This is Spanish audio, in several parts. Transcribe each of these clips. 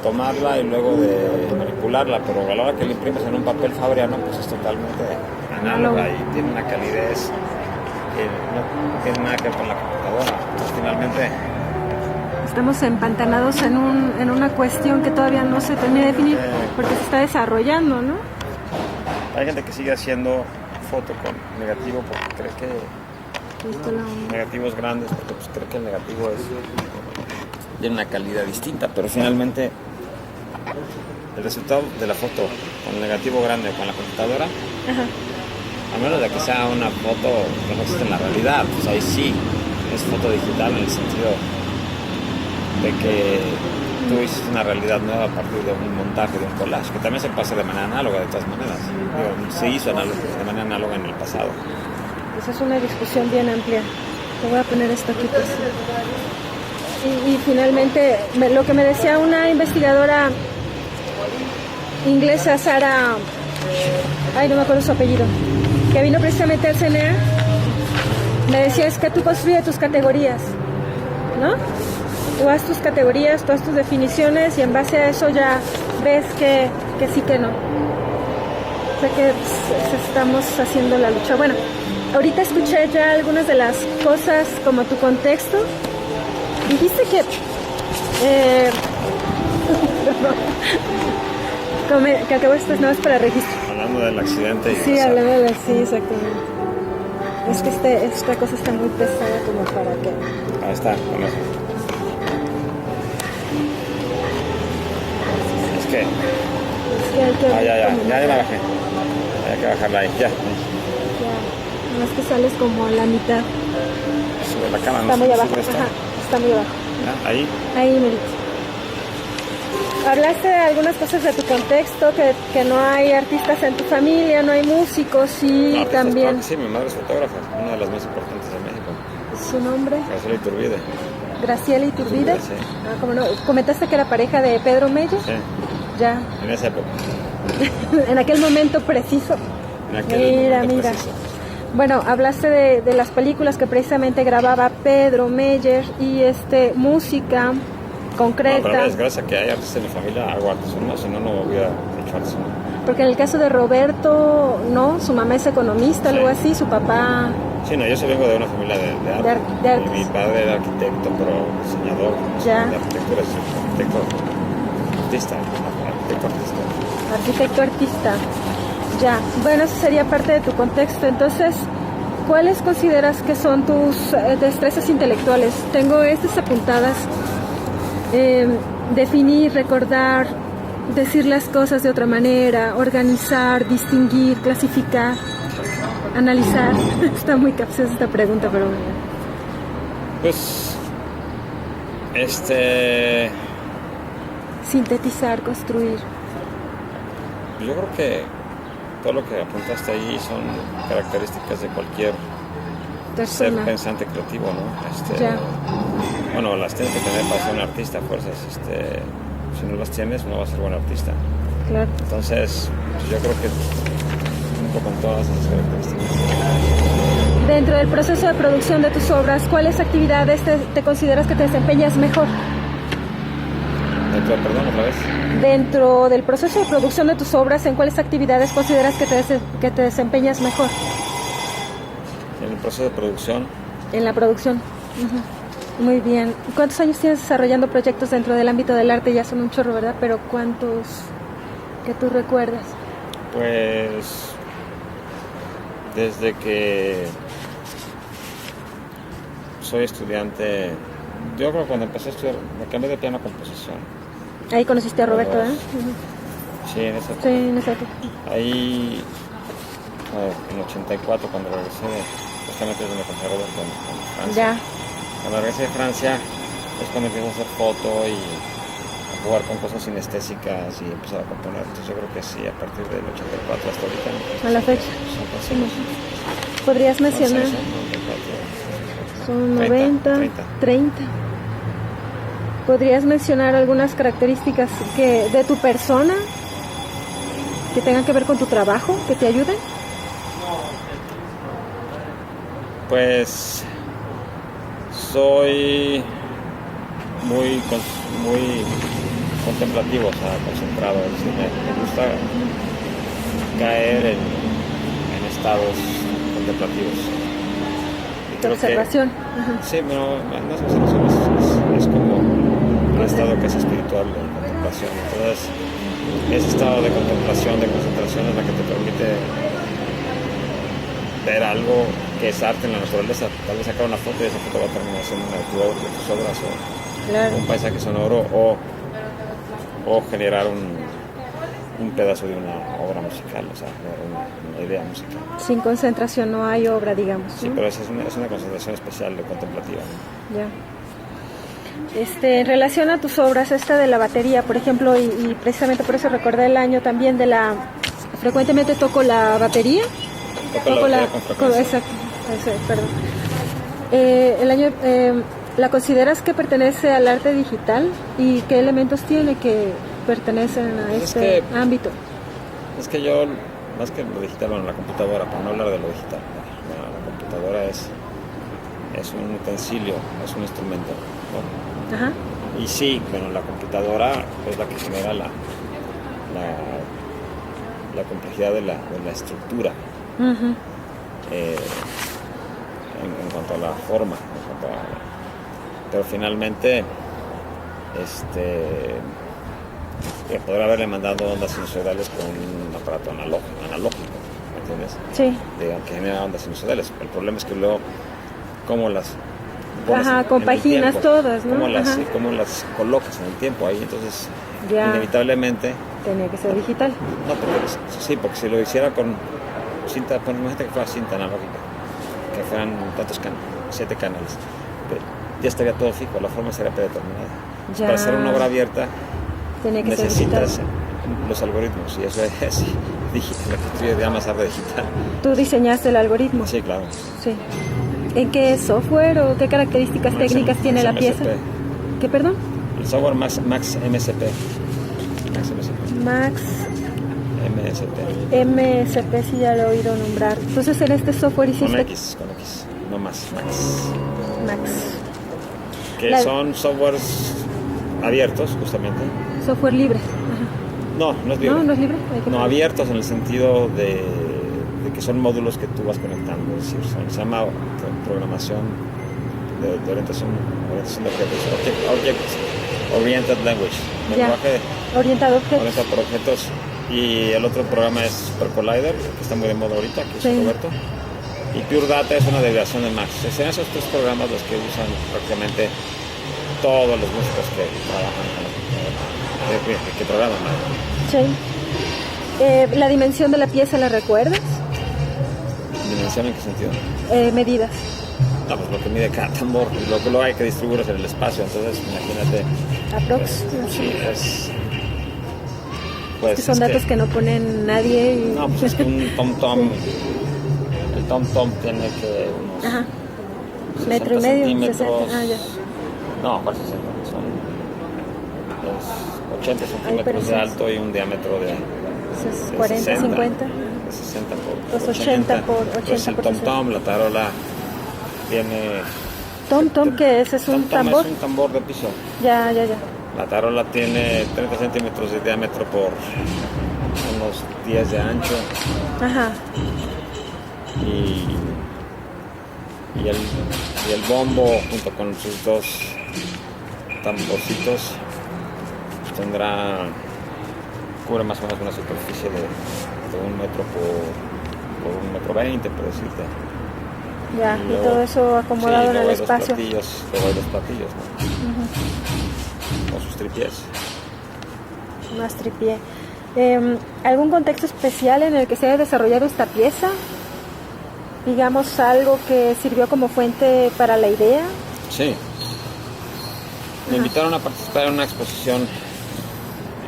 tomarla y lugo de manipularla, pero a la hora que la imprimes en un papel fabriano, pues es totalmente análoga y tiene una calidez que no tiene nada que ver con la computadora. Entonces, finalmente estamos empantanados en una cuestión que todavía no se termina de definir porque se está desarrollando, ¿no? Hay gente que sigue haciendo foto con negativo porque cree que negativos grandes, porque pues cree que el negativo tiene una calidad distinta, pero finalmente el resultado de la foto con el negativo grande o con la computadora, ajá, a menos de que sea una foto que no existe en la realidad, pues ahí sí es foto digital en el sentido de que tú hiciste una realidad nueva a partir de un montaje, de un collage, que también se pasa de manera análoga de todas maneras. Se hizo de manera análoga en el pasado. Esa es una discusión bien amplia. Te voy a poner esto aquí por sí. Y finalmente, lo que me decía una investigadora inglesa, Sara, no me acuerdo su apellido, que vino precisamente al CNA, me decía, es que tú construyes tus categorías, ¿no? Tú haz tus categorías, tú haz tus definiciones y en base a eso ya ves que sí, que no. O sea que estamos haciendo la lucha. Bueno, ahorita escuché ya algunas de las cosas como tu contexto. Dijiste que que acabó estas nuevas para registro. Hablando del accidente. Sí, hablando de sí, exactamente. Es que esta cosa está muy pesada como para que... Ahí está, con eso. Es que hay que... ya la bajé. Hay que bajarla ahí, ya. No es que sales como a la mitad. Sube la cama, está no muy abajo, está. Está muy abajo. ¿Ya? Ahí. Ahí, Melito. Hablaste de algunas cosas de tu contexto, que no hay artistas en tu familia, no hay músicos y no, también... Claro que sí, mi madre es fotógrafa, una de las más importantes de México. ¿Su nombre? Graciela Iturbide. Graciela Iturbide. Sí. ¿Cómo no? ¿Comentaste que era pareja de Pedro Meyer? Sí. Ya. En esa época. En aquel momento preciso. Mira. Preciso. Bueno, hablaste de las películas que precisamente grababa Pedro Meyer y música concreta. No, pero gracias a que hay artistas en mi familia hago artes, si no hubiera hecho artes. Porque en el caso de Roberto, no, su mamá es economista, sí. Algo así, su papá... Sí, no, yo sí vengo de una familia de arte. De artes. Mi padre era arquitecto, pero diseñador. Ya. De arquitectura, Arquitecto artista. Ya. Bueno, eso sería parte de tu contexto. Entonces, ¿cuáles consideras que son tus destrezas intelectuales? Tengo estas apuntadas. Definir, recordar, decir las cosas de otra manera, organizar, distinguir, clasificar, analizar. Está muy capciosa esta pregunta, pero bueno. Pues, sintetizar, construir. Yo creo que todo lo que apuntaste ahí son características de cualquier persona. Ser pensante creativo, ¿no? Ya. Bueno, las tienes que tener para ser un artista, fuerzas. Si no las tienes, no vas a ser buen artista. Claro. Entonces, yo creo que junto con todas esas características. Dentro del proceso de producción de tus obras, ¿cuáles actividades te consideras que te desempeñas mejor? Perdón, otra vez. Dentro del proceso de producción de tus obras, ¿en cuáles actividades consideras que te desempeñas mejor? En el proceso de producción. En la producción. Uh-huh. Muy bien. ¿Cuántos años tienes desarrollando proyectos dentro del ámbito del arte? Ya son un chorro, ¿verdad? Pero ¿cuántos que tú recuerdas? Pues desde que soy estudiante, yo creo que cuando empecé a estudiar, me cambié de piano a composición. Ahí conociste a Roberto, ¿eh? Sí, en esa época. Sí, en esa época. Ahí, en 84, cuando regresé, justamente donde conocí a Roberto, en Francia. Ya. Cuando regresé de Francia, es cuando empiezo a hacer foto y a jugar con cosas sinestésicas y empezar a componer. Entonces yo creo que sí, a partir del 84 hasta ahorita. A la fecha. ¿Podrías mencionar? Son 90, 30. ¿Podrías mencionar algunas características de tu persona que tengan que ver con tu trabajo, que te ayuden? Pues soy muy contemplativo, o sea, concentrado. Es decir, me gusta caer en estados contemplativos. Y De observación. Sí, pero no es observación, es como un estado que es espiritual de contemplación. Entonces, ese estado de contemplación, de concentración es la que te permite ver algo que es arte en la naturaleza. Tal vez sacar una foto y esa foto va a terminar siendo una de tus obras, o un paisaje sonoro, o generar un pedazo de una obra musical, o sea, una idea musical. Sin concentración no hay obra, digamos. Sí, ¿no? pero esa es una concentración especial de contemplativa. Ya. En relación a tus obras, esta de la batería, por ejemplo, y precisamente por eso recordé el año también de la... Frecuentemente toco la batería. Toco la con frecuencia. Exacto, perdón. El año... ¿La consideras que pertenece al arte digital? ¿Y qué elementos tiene que pertenecen a este ámbito? Es que yo, más que lo digital, bueno, la computadora, para no hablar de lo digital, la computadora es un utensilio, es un instrumento, ¿no? Ajá. Y sí, bueno, la computadora es la que genera la complejidad de la estructura, Uh-huh. en cuanto a la forma, pero finalmente podrá haberle mandado ondas sinusoidales con un aparato analógico, ¿me entiendes? Sí. Que genera ondas sinusoidales. El problema es que luego cómo las pones compaginas todas, ¿no? Cómo las colocas en el tiempo ahí, entonces ya. Inevitablemente Tenía que ser digital. No, porque si lo hiciera con cinta, imagínate que fuera cinta analógica, que fueran 7 canales, ya estaría todo fijo, la forma sería predeterminada. Para hacer una obra abierta necesitas los algoritmos, y eso es digital, lo que tú llamas arte digital. ¿Tú diseñaste el algoritmo? Sí, claro. Sí. ¿En qué software o qué características técnicas tiene la pieza? ¿Qué, perdón? El software Max MSP. Max MSP, sí, ya lo he oído nombrar. Entonces, en este software hiciste... Con X, no más, Max. Que son softwares abiertos, justamente. Software libre. Ajá. No es libre. No es libre. No, abiertos en el sentido de que son módulos que tú vas conectando. Es decir, se llama programación de orientación de objetos. Oriented Language. Lenguaje orientado por objetos. Y el otro programa es Super Collider, que está muy de moda ahorita, que es Roberto. Y Pure Data es una derivación de Max. Son esos 3 programas los que usan prácticamente todos los músicos que trabajan, que programan. Sí. ¿La dimensión de la pieza la recuerdas? ¿Dimensión en qué sentido? Medidas. No, pues lo que mide cada tambor, lo que luego hay que distribuirlos en el espacio, entonces imagínate. ¿Aprox? Sí, es... Pues que son datos que no ponen nadie. Y... No, pues es que un tom-tom, el tom-tom tiene que unos... Ajá. 60 metro y medio, centímetros. 60. Ya. No, ¿cuál 60? Son 80 centímetros de alto y un diámetro de 40, 60, 50. De 60 por 80 por 80. Pues el tom-tom, la tarola, tiene... ¿Tom-tom qué es? ¿Es un tambor? Es un tambor de piso. Ya. La tarola tiene 30 centímetros de diámetro por unos 10 de ancho. Ajá. Y el bombo, junto con sus 2 tamborcitos, cubre más o menos una superficie de 1 metro por 1,20 metros, por decirte. Ya, y todo eso acomodado en el espacio. Luego hay 2 platillos, ¿no? Uh-huh. Con sus tripiés. Más tripié. ¿Algún contexto especial en el que se haya desarrollado esta pieza? Digamos, algo que sirvió como fuente para la idea. Sí. Me invitaron a participar en una exposición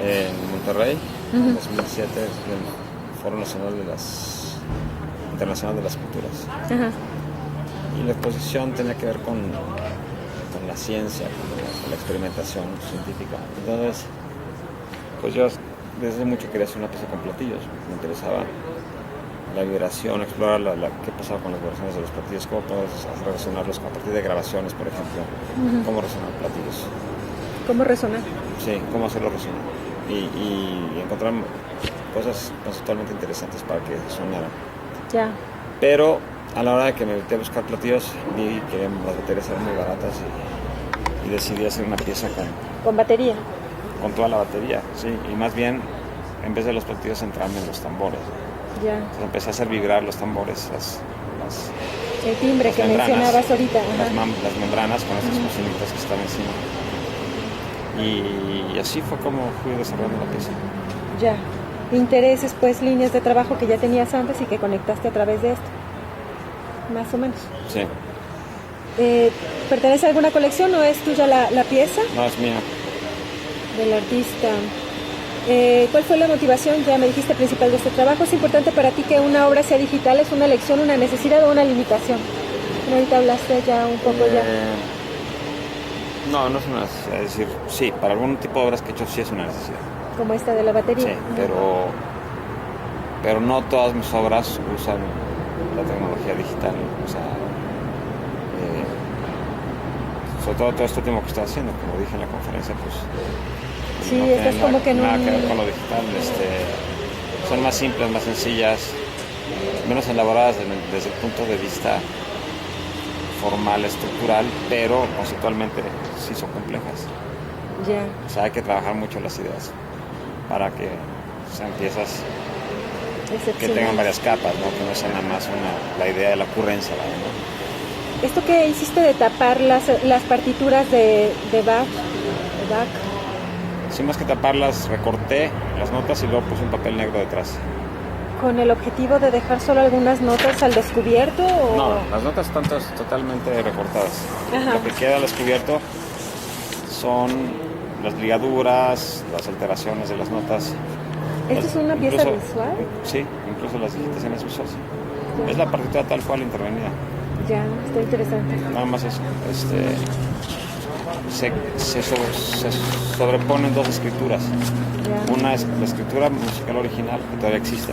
en Monterrey, en 2007, del Foro Nacional Internacional de las Culturas. Ajá. Y la exposición tenía que ver con la ciencia, con la experimentación científica. Entonces, pues yo desde mucho quería hacer una pieza con platillos. Me interesaba la vibración, explorar qué pasaba con las vibraciones de los platillos, cómo podemos relacionarlos a partir de grabaciones, por ejemplo, cómo resonar platillos. ¿Cómo resonar? Sí, cómo hacerlo resonar. Y encontrar cosas conceptualmente interesantes para que sonaran. Ya. Pero a la hora de que me metí a buscar platillos, vi que las baterías eran muy baratas y decidí hacer una pieza ¿Con batería? con toda la batería, sí. Y más bien, en vez de los platillos, centrarme en los tambores. Ya. Entonces, empecé a hacer vibrar los tambores, El timbre las que membranas, mencionabas ahorita. las membranas con esas cocinitas que están encima. Y así fue como fui desarrollando la pieza. Ya. Intereses, pues, líneas de trabajo que ya tenías antes y que conectaste a través de esto. Más o menos. Sí. ¿Pertenece a alguna colección o es tuya la pieza No, es mía. del artista? ¿Cuál fue la motivación, ya me dijiste, principal de este trabajo? ¿Es importante para ti que una obra sea digital? ¿Es una elección, una necesidad o una limitación? Ahorita hablaste ya un poco ya. No, no es una necesidad. Es decir, sí, para algún tipo de obras que he hecho sí es una necesidad. Como esta de la batería. Sí, pero no todas mis obras usan la tecnología digital. O sea, sobre todo esto último que estoy haciendo, como dije en la conferencia, pues sí, no estás tiene como que en nada un... que ver con lo digital. Son más simples, más sencillas, menos elaboradas desde el punto de vista formal, estructural, pero conceptualmente sí son complejas. Ya. O sea, hay que trabajar mucho las ideas para que sean piezas que tengan varias capas, ¿no? Que no sea nada más la idea de la ocurrencia, ¿no? Esto que hiciste de tapar las partituras de Bach, Sí, más que taparlas, recorté las notas y luego puse un papel negro detrás. ¿con el objetivo de dejar solo algunas notas al descubierto? ¿O? No, las notas están totalmente recortadas. Ajá. Lo que queda al descubierto son las ligaduras, las alteraciones de las notas. ¿Esto es una pieza visual? Sí, incluso las digitaciones visuales. Ya. Es la partitura tal cual intervenida. Ya, está interesante. Nada más eso. Se sobreponen dos escrituras. Ya. Una es la escritura musical original, que todavía existe,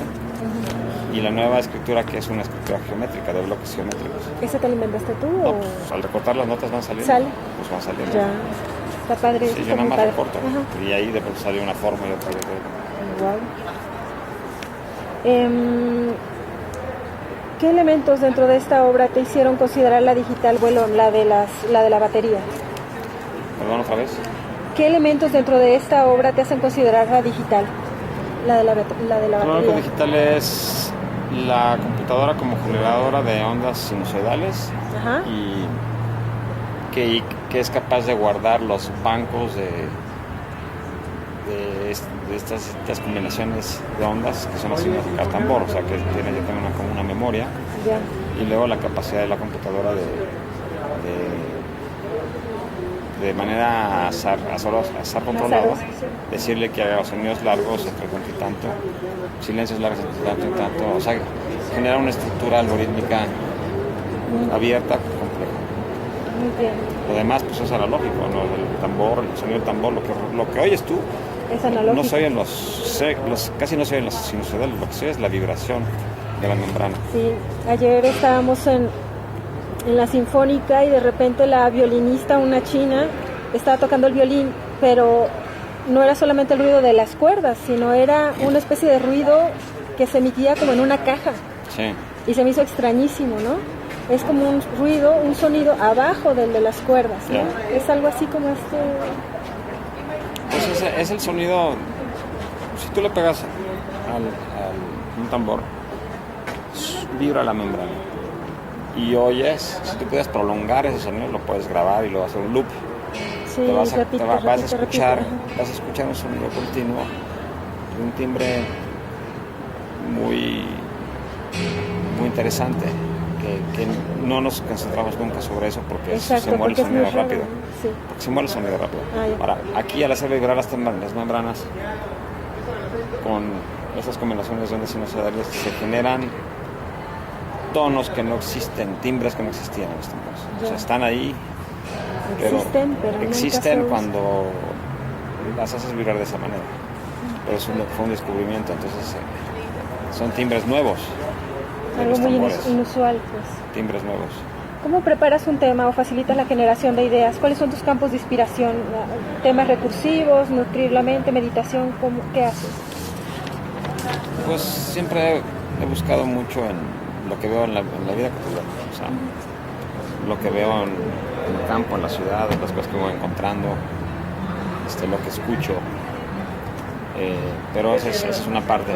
y la nueva escritura, que es una escritura geométrica, de bloques geométricos. ¿Esa te la inventaste tú? No, o? pues, al recortar las notas van saliendo. ¿Sale? Pues van saliendo. Ya, está padre. Sí, está yo nada muy más padre. recorto. Ajá. Y ahí de pronto sale una forma y otra. Wow. ¿Qué elementos dentro de esta obra te hicieron considerar la digital, bueno, la de la batería? Perdón, otra vez. ¿Qué elementos dentro de esta obra te hacen considerar la digital, la de la batería? Lo único digital es la computadora como generadora de ondas sinusoidales. Ajá. Y que es capaz de guardar los bancos de estas combinaciones de ondas que son las significadas tambor, o sea que tiene ya también como una memoria. Ya. Y luego la capacidad de la computadora de manera azar controlado, decirle que haga sonidos largos entre tanto y tanto, silencios largos entre tanto y tanto, o sea, genera una estructura algorítmica abierta, compleja. Muy bien. Lo demás pues es analógico, ¿no? El tambor, el sonido del tambor, lo que oyes tú, Es analógico. no se oyen casi no se oyen los sinusoidales, lo que se oye es la vibración de la membrana. Sí, ayer estábamos en la Sinfónica y de repente la violinista, una china, estaba tocando el violín, pero no era solamente el ruido de las cuerdas, sino era una especie de ruido que se emitía como en una caja. Sí. Y se me hizo extrañísimo, ¿no? Es como un ruido, un sonido abajo del de las cuerdas, ¿no? Yeah. Es algo así como este... Pues es el sonido, si tú le pegas un tambor, vibra la membrana. Y oyes, si tú puedes prolongar ese sonido, lo puedes grabar y lo vas a hacer un loop. Sí, vas a escuchar repite. Un sonido continuo de un timbre muy interesante, que no nos concentramos nunca sobre eso porque Exacto, se muere el porque sonido es muy rápido. raro, sí. Porque se muere el sonido rápido. Ya. Ahora, aquí al hacer vibrar las membranas con esas combinaciones de ondas sinusoidales se generan tonos que no existen, timbres que no existían en los tambores. O sea, están ahí, pero existen cuando las haces vibrar de esa manera. Pero fue un descubrimiento, entonces son timbres nuevos. Algo muy inusual, pues. Timbres nuevos. ¿Cómo preparas un tema o facilitas la generación de ideas? ¿Cuáles son tus campos de inspiración? ¿Temas recursivos, nutrir la mente, meditación? ¿Qué haces? Pues siempre he buscado mucho en lo que veo en la vida cotidiana, o sea, lo que veo en el campo, en la ciudad, las cosas que voy encontrando, lo que escucho, pero esa es una parte.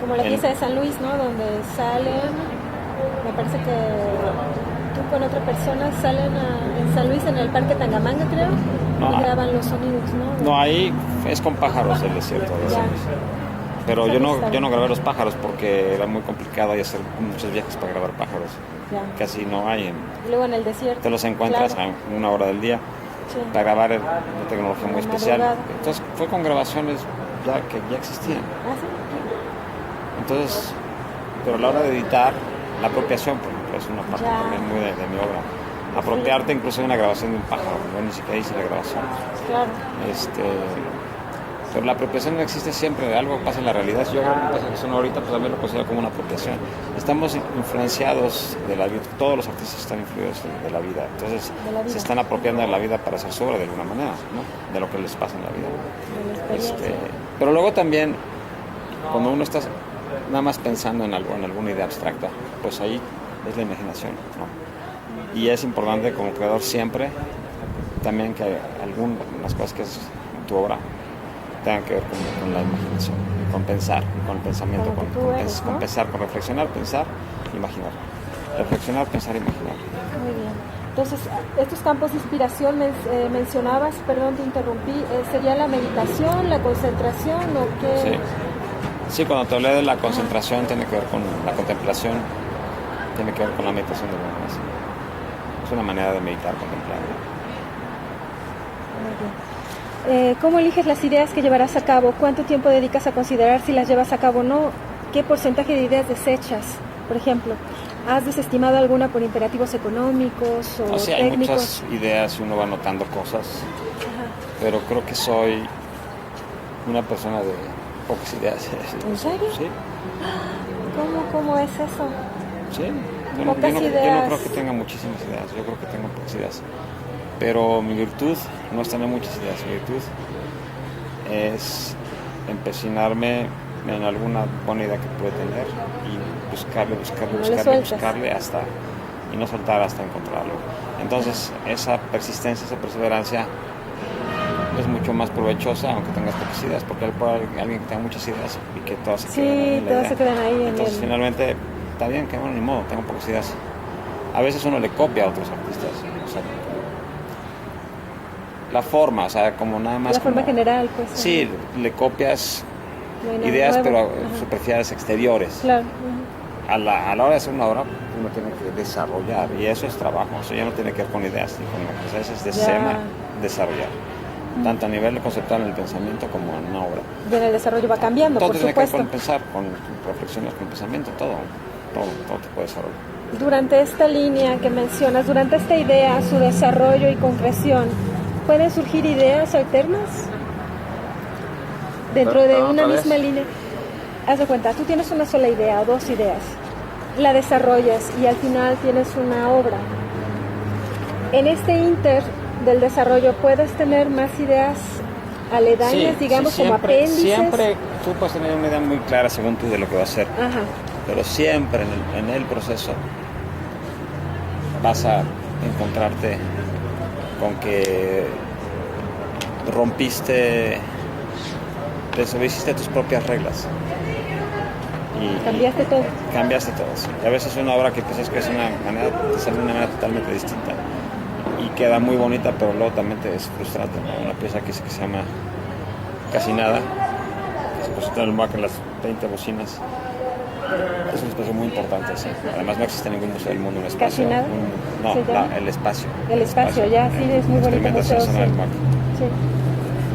Como la pieza de San Luis, ¿no? Donde salen, me parece que tú con otra persona salen en San Luis, en el Parque Tangamanga, creo, No, y graban los sonidos, ¿no? No, ahí es con pájaros el desierto de San Luis. Pero yo no grabé los pájaros porque era muy complicado y hacer muchos viajes para grabar pájaros. Ya. Casi no hay. Y luego en el desierto. Te los encuentras claro. a una hora del día. Sí. Para grabar de tecnología muy especial. Madrugada. Entonces fue con grabaciones que ya existían. ¿Ah, sí? Entonces, pero a la hora de editar, la apropiación, por ejemplo, es una parte también muy de mi obra. Apropiarte incluso de una grabación de un pájaro, yo ni siquiera hice la grabación. Claro. Pero la apropiación no existe siempre, algo pasa en la realidad. Si yo hago una pieza que suena ahorita, pues también lo considero como una apropiación. Estamos influenciados de la vida, todos los artistas están influidos de la vida, entonces se están apropiando de la vida para hacer su obra de alguna manera, ¿no? De lo que les pasa en la vida. Pero luego también, cuando uno está nada más pensando en algo, en alguna idea abstracta, pues ahí es la imaginación, ¿no? Y es importante como creador siempre también que algunas cosas que es tu obra tengan que ver con la imaginación, con pensar, con el pensamiento, con pensar, con reflexionar, pensar, imaginar. Reflexionar, pensar, imaginar. Muy bien. Entonces, estos campos de inspiración mencionabas, perdón, te interrumpí, ¿sería la meditación, la concentración o qué? Sí, cuando te hablé de la concentración tiene que ver con la contemplación, tiene que ver con la meditación de la mente. Es una manera de meditar, contemplar. Muy bien. ¿Cómo eliges las ideas que llevarás a cabo? ¿Cuánto tiempo dedicas a considerar si las llevas a cabo o no? ¿Qué porcentaje de ideas desechas? Por ejemplo, ¿has desestimado alguna por imperativos económicos o sí, técnicos? Hay muchas ideas y uno va anotando cosas. Ajá. Pero creo que soy una persona de pocas ideas. ¿En serio? Sí. ¿Cómo es eso? Sí. Yo no creo que tenga muchísimas ideas, yo creo que tengo pocas ideas. Pero mi virtud no es tener muchas ideas, mi virtud es empecinarme en alguna buena idea que puede tener y buscarle hasta, y no soltar hasta encontrarlo. Entonces esa persistencia, esa perseverancia es mucho más provechosa aunque tengas pocas ideas, porque alguien que tenga muchas ideas y que todas se queden ahí. Entonces finalmente está bien, que bueno, ni modo, tengo pocas ideas. A veces uno le copia a otros artistas, o sea, la forma, o sea, como nada más... La forma general, pues. Sí, le copias ideas, pero superficiales, exteriores. Claro. A la hora de hacer una obra, uno tiene que desarrollar, y eso es trabajo, o sea, ya no tiene que ver con ideas, ni con lo que es desarrollar. Tanto a nivel conceptual en el pensamiento como en una obra. Y en el desarrollo va cambiando, todo por supuesto. Todo tiene que ver con pensar, con reflexiones, con pensamiento, todo te puede desarrollar. Durante esta línea que mencionas, durante esta idea, su desarrollo y concreción, ¿pueden surgir ideas alternas dentro de una misma línea? Haz de cuenta, tú tienes una sola idea o dos ideas, la desarrollas y al final tienes una obra. En este inter del desarrollo, ¿puedes tener más ideas aledañas, digamos, como apéndices? Siempre tú puedes tener una idea muy clara según tú de lo que va a hacer. Ajá. Pero siempre en el proceso vas a encontrarte con que desobedeciste tus propias reglas. Y cambiaste todo. Cambiaste todo, sí. Y a veces una obra que piensas que es te sale de una manera totalmente distinta. Y queda muy bonita, pero luego también te es frustrante, ¿no? Una pieza que se llama Casi Nada, que se presenta en el MAC en las 20 bocinas. Es un espacio muy importante, sí. Además no existe en ningún museo del mundo un espacio. ¿Casi nada? El espacio. El espacio, ya, sí, es muy bonito museo. Sí.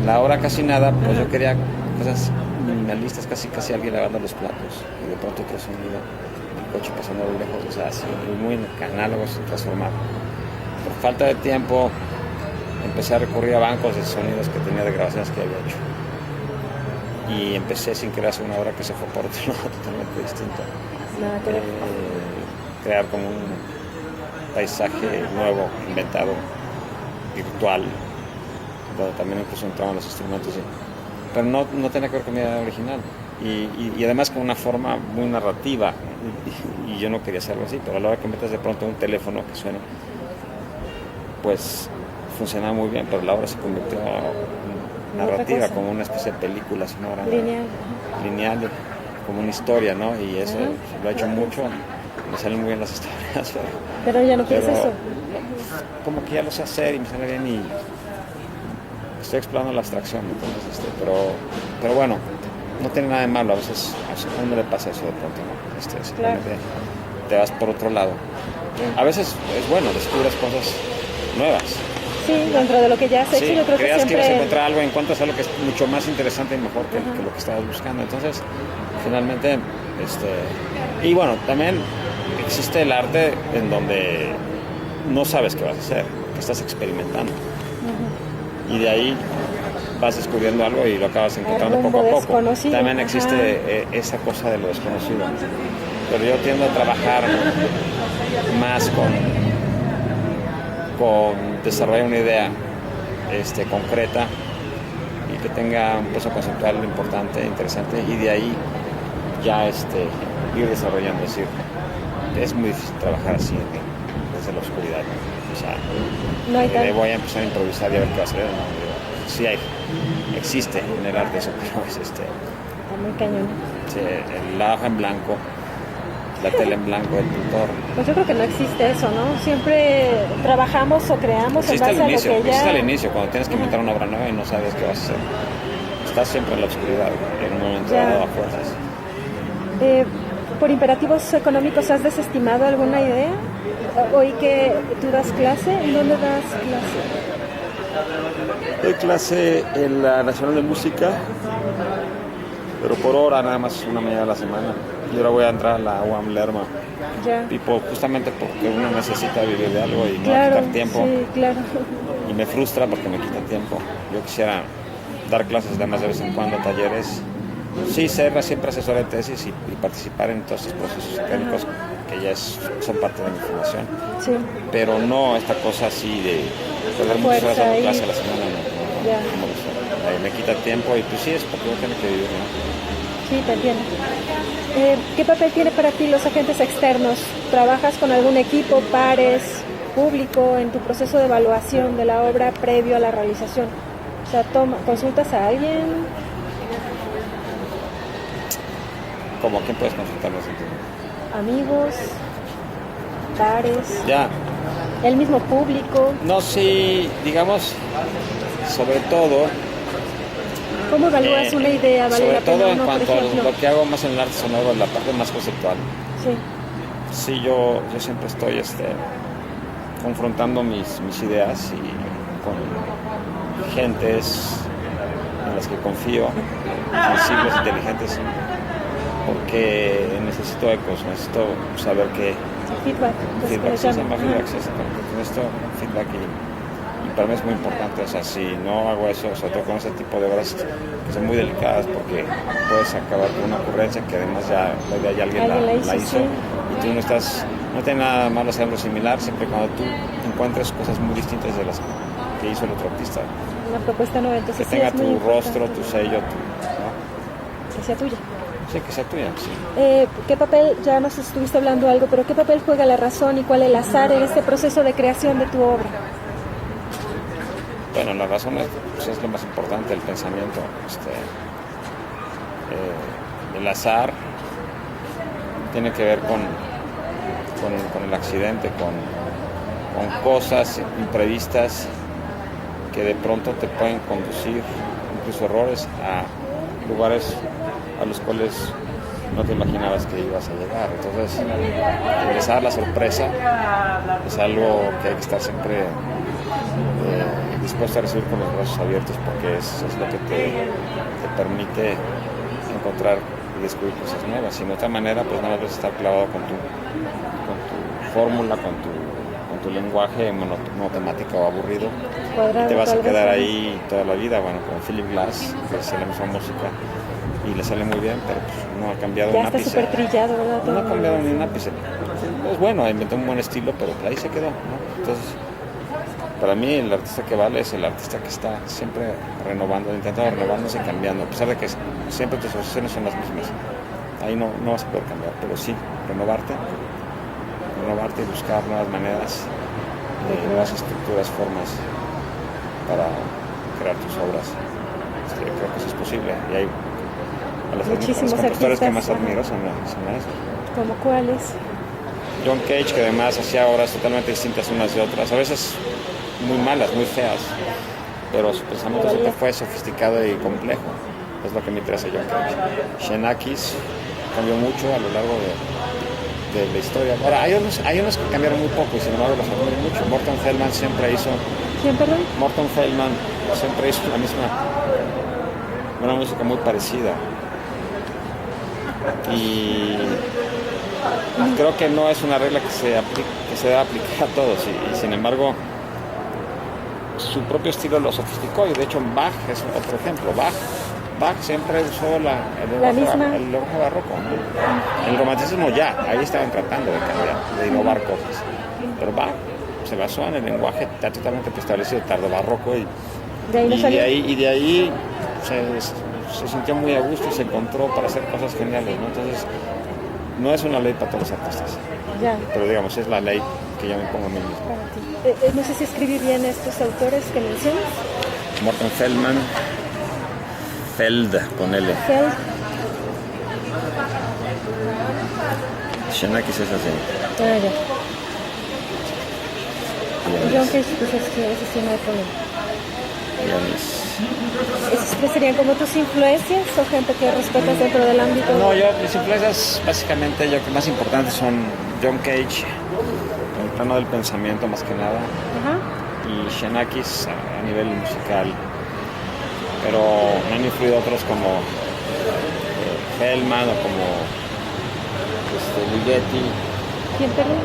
La obra Casi Nada, pues yo quería cosas minimalistas, casi alguien lavando los platos. Y de pronto otro sonido, el coche pasando a lo lejos, o sea, así, muy análogos sin transformar. Por falta de tiempo, empecé a recurrir a bancos de sonidos que tenía de grabaciones que había hecho. Y empecé sin querer hacer una obra que se fue por otro lado totalmente distinto. Crear como paisaje nuevo, inventado, virtual, donde también incluso entraban los instrumentos, pero no tenía que ver con mi idea original. Y además con una forma muy narrativa, y yo no quería hacerlo así, pero a la hora que metes de pronto un teléfono que suena, pues funcionaba muy bien, pero la obra se convirtió en narrativa, como una especie de película sonora, lineal, como una historia, ¿no? Y eso lo he hecho mucho, me salen muy bien las historias, pero ya no quieres eso. Como que ya lo sé hacer y me sale bien, y estoy explorando la abstracción, entonces, pero bueno, no tiene nada de malo, a veces a uno le pasa eso de pronto, ¿no? Simplemente te vas por otro lado. A veces es bueno, descubres cosas nuevas. Sí, dentro de lo que ya has hecho, yo creo que siempre... que ibas a encontrar algo, encuentras algo que es mucho más interesante y mejor que lo que estabas buscando. Entonces, finalmente, y bueno, también existe el arte en donde no sabes qué vas a hacer, que estás experimentando. Y de ahí vas descubriendo algo y lo acabas encontrando poco a poco. También existe esa cosa de lo desconocido. Pero yo tiendo a trabajar más con desarrollar una idea concreta y que tenga un peso conceptual importante, interesante, y de ahí ya ir desarrollando. Es decir, es muy difícil trabajar así desde la oscuridad, ¿no? O sea, no hay voy a empezar a improvisar y a ver qué va a hacer. ¿No? Sí existe en el arte eso, pero es Está muy cañón. Sí, la hoja en blanco, la tela en blanco del pintor. Pues yo creo que no existe eso, ¿no? Siempre trabajamos o creamos en base a lo que ya... Existe al inicio, cuando tienes que inventar una obra nueva y no sabes qué vas a hacer. Estás siempre en la oscuridad, en un momento dado a fuerzas. ¿Por imperativos económicos has desestimado alguna idea? Oí que tú das clase. ¿En dónde das clase? Doy clase en la Nacional de Música, pero por hora, nada más una mañana a la semana. Y ahora voy a entrar a la UAM Lerma. Ya. Justamente porque uno necesita vivir de algo y no quitar tiempo. Sí, claro. Y me frustra porque me quita tiempo. Yo quisiera dar clases además de vez en cuando, talleres. Sí, ser siempre asesor de tesis y participar en todos estos procesos académicos que ya son parte de mi formación. Sí. Pero no esta cosa así de perder muchas horas dando clase a la semana. No me quita tiempo y pues sí, es porque uno tiene que vivir, ¿no? Sí, te entiendo. ¿Qué papel tiene para ti los agentes externos? ¿Trabajas con algún equipo, pares, público en tu proceso de evaluación de la obra previo a la realización? O sea, ¿consultas a alguien? ¿Cómo? ¿Quién puedes consultarlos? Amigos, pares, ya. El mismo público. No, sí, digamos, sobre todo... ¿Cómo evalúas una idea? ¿Vale la pena? Sobre todo en no, cuanto a lo que hago más en el arte sonoro, la parte más conceptual. Sí. Sí, yo siempre estoy confrontando mis ideas y con gentes en las que confío, sensibles, inteligentes, porque necesito ecos, necesito saber qué... Feedback. Necesito feedback y para mí es muy importante. O sea, si no hago eso, sobre todo con ese tipo de obras que son muy delicadas, porque puedes acabar con una ocurrencia que además ya alguien la hizo, sí. Y tú no tiene nada malo hacer algo similar, siempre cuando tú encuentres cosas muy distintas de las que hizo el otro artista. Una propuesta nueva, entonces que tenga sí, tu rostro, tu sello, ¿no? Que sea tuya. Sí, que sea tuya, sí. ¿Qué papel, ya nos estuviste hablando algo, pero qué papel juega la razón y cuál el azar en este proceso de creación de tu obra? Bueno, la razón es lo más importante, el pensamiento. El azar tiene que ver con el accidente, con cosas imprevistas que de pronto te pueden conducir, incluso errores, a lugares a los cuales no te imaginabas que ibas a llegar. Entonces, el azar, la sorpresa, es algo que hay que estar siempre dispuesto a recibir con los brazos abiertos, porque es lo que te permite encontrar y descubrir cosas nuevas. Y de otra manera, pues nada más estar clavado con tu fórmula, con tu lenguaje monotemático o aburrido, y te vas a quedar ahí toda la vida. Bueno, con Philip Glass, que hace la misma música y le sale muy bien, pero pues no ha cambiado ya un ápice. Ya está súper trillado, ¿verdad? No ha cambiado ni un ápice. es bueno, inventó un buen estilo, pero ahí se quedó, ¿no? Entonces, para mí el artista que vale es el artista que está siempre renovando, intentando renovándose y cambiando, a pesar de que siempre tus asociaciones son las mismas. Ahí no vas a poder cambiar, pero sí, renovarte y buscar nuevas maneras, nuevas estructuras, formas para crear tus obras. Creo que eso es posible. Y hay los compositores que más admiro son eso. ¿Cómo cuáles? John Cage, que además hacía obras totalmente distintas unas de otras, a veces muy malas, muy feas, pero su pensamiento siempre fue sofisticado y complejo. Es lo que me interesa John Cage. Xenakis cambió mucho a lo largo de la historia. Ahora, hay unos que cambiaron muy poco y sin embargo los admiro mucho. Morton Feldman siempre hizo... ¿Quién, perdón? Morton Feldman siempre hizo una música muy parecida. Y creo que no es una regla que se debe aplicar a todos y sin embargo su propio estilo lo sofisticó y de hecho Bach es otro ejemplo. Bach siempre usó el lenguaje barroco, ¿no? El romanticismo ahí estaban tratando de cambiar, de innovar cosas, pero Bach se basó en el lenguaje totalmente establecido tardo barroco y de ahí se sintió muy a gusto y se encontró para hacer cosas geniales, ¿no? Entonces no es una ley para todos los artistas, pero digamos es la ley que yo me pongo a mí mismo. No sé si escribí bien estos autores que mencionas. Morton Feldman, ponele. Xenakis es así. Ya. John Cage, pues ese sí no hay problema. ¿Esos serían como tus influencias o gente que respetas dentro del ámbito? No, mis influencias básicamente que más importantes son John Cage, en el plano del pensamiento más que nada, y Xenakis a nivel musical, pero me han influido otros como Feldman o como Ligeti. ¿Quién, perdón?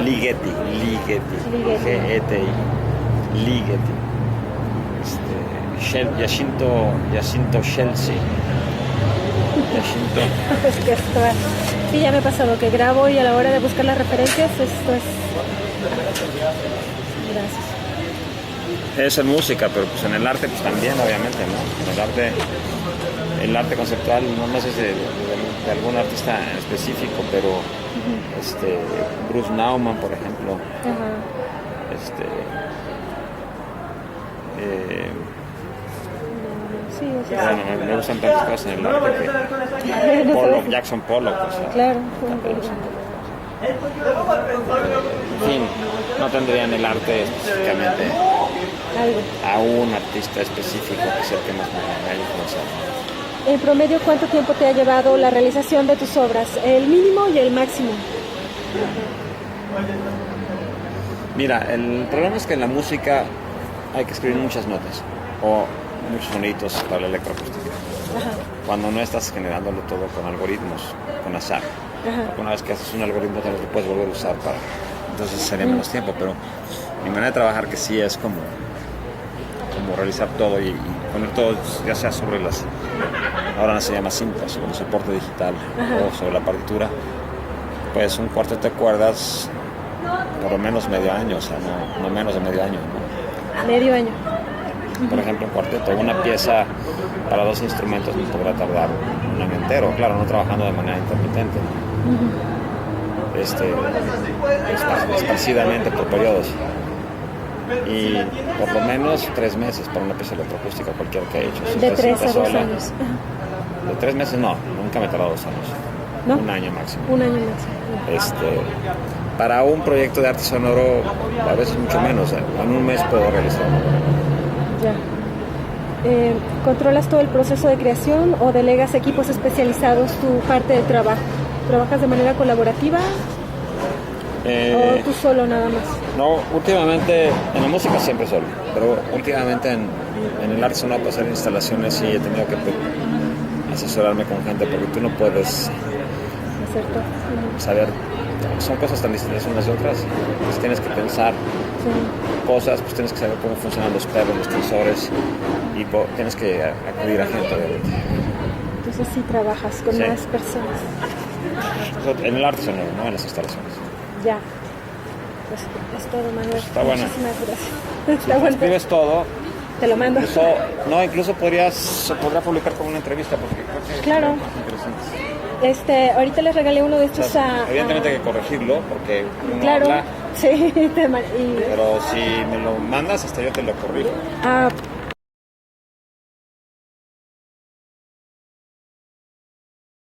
¿Ligeti? Ligeti. G-E-T-I. Ligeti. Jacinto Chelsea. Es que sí, ya me ha pasado que grabo y a la hora de buscar las referencias, esto es... Gracias. Es en música, pero pues en el arte pues también, obviamente, ¿no? El arte conceptual, no sé si de algún artista en específico, pero Bruce Nauman, por ejemplo. Bueno, me gustan tantas cosas en el arte que Jackson Pollock, o sea, claro. En fin, no tendría en el arte específicamente a un artista específico que es el que más me ha influenciado. En promedio, ¿cuánto tiempo te ha llevado la realización de tus obras? ¿El mínimo y el máximo? Mira, el problema es que en la música hay que escribir muchas notas o muchos sonidos para la electroacústica. Cuando no estás generándolo todo con algoritmos, con azar. Una vez que haces un algoritmo, te lo puedes volver a usar entonces sería menos tiempo, pero mi manera de trabajar que sí es como realizar todo y poner todo, ya sea sobre ahora se llama cinta, sobre el soporte digital o sobre la partitura, pues un cuarteto de cuerdas por lo menos medio año, o sea, no menos de medio año, ¿no? Medio año. Por ejemplo, un cuarteto, una pieza para 2 instrumentos me podrá tardar un año entero, claro, no trabajando de manera intermitente, esparcidamente por periodos. Y por lo menos 3 meses para una pieza electroacústica cualquiera que he hecho. De 3 a 2 años. De 3 meses no, nunca me he tardado 2 años. ¿No? Un año máximo. Un año máximo. Para un proyecto de arte sonoro, a veces mucho menos. En un mes puedo realizarlo. Ya. ¿Controlas todo el proceso de creación o delegas equipos especializados tu parte de trabajo? ¿Trabajas de manera colaborativa o tú solo nada más? No, últimamente en la música siempre solo, pero últimamente en el arte sonoro para hacer instalaciones sí he tenido que asesorarme con gente porque tú no puedes saber, son cosas tan distintas unas de otras, pues tienes que pensar cosas, pues tienes que saber cómo funcionan los perros, los tensores y tienes que acudir a gente. Entonces sí trabajas con más personas. En el arte sonoro, no en las instalaciones. Ya. Pues es todo, Manuel. Está buena. Muchísimas gracias. Si Está bueno. escribes todo, Te lo mando. incluso se podría publicar como una entrevista, porque creo que Claro. interesantes. Ahorita les regalé uno de estos O sea, evidentemente hay que corregirlo, porque uno Claro. habla, Sí. pero si me lo mandas, hasta yo te lo corrijo.